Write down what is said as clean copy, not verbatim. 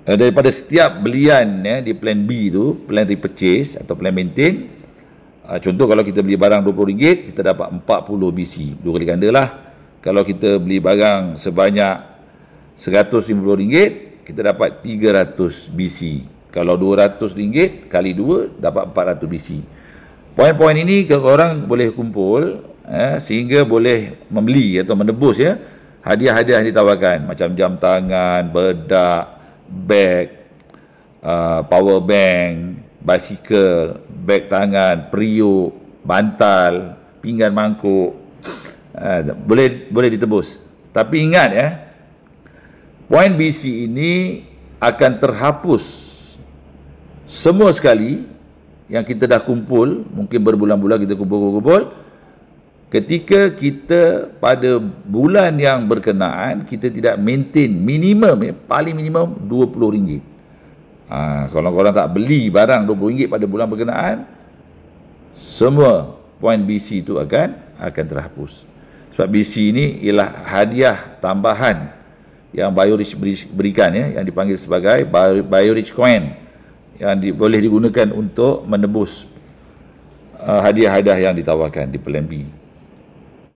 Daripada setiap belian di plan B tu, plan repurchase atau plan maintain, contoh kalau kita beli barang RM20, kita dapat 40 BC, 2 kali ganda lah. Kalau kita beli barang sebanyak RM150, kita dapat 300 BC. Kalau RM200 kali 2 dapat 400 BC. Poin-poin ini orang boleh kumpul sehingga boleh membeli atau menebus hadiah-hadiah yang ditawarkan, macam jam tangan, bedak, beg, power bank, basikal, beg tangan, periuk, bantal, pinggan mangkuk, boleh ditebus. Tapi ingat poin BC ini akan terhapus semua sekali yang kita dah kumpul, mungkin berbulan-bulan kita kumpul, ketika kita pada bulan yang berkenaan kita tidak maintain minimum, paling minimum RM20. Kalau korang tak beli barang RM20 pada bulan berkenaan, semua poin BC itu akan terhapus. Sebab BC ini ialah hadiah tambahan yang BioRich berikan, yang dipanggil sebagai BioRich Coin, yang boleh digunakan untuk menebus hadiah-hadiah yang ditawarkan di plan B.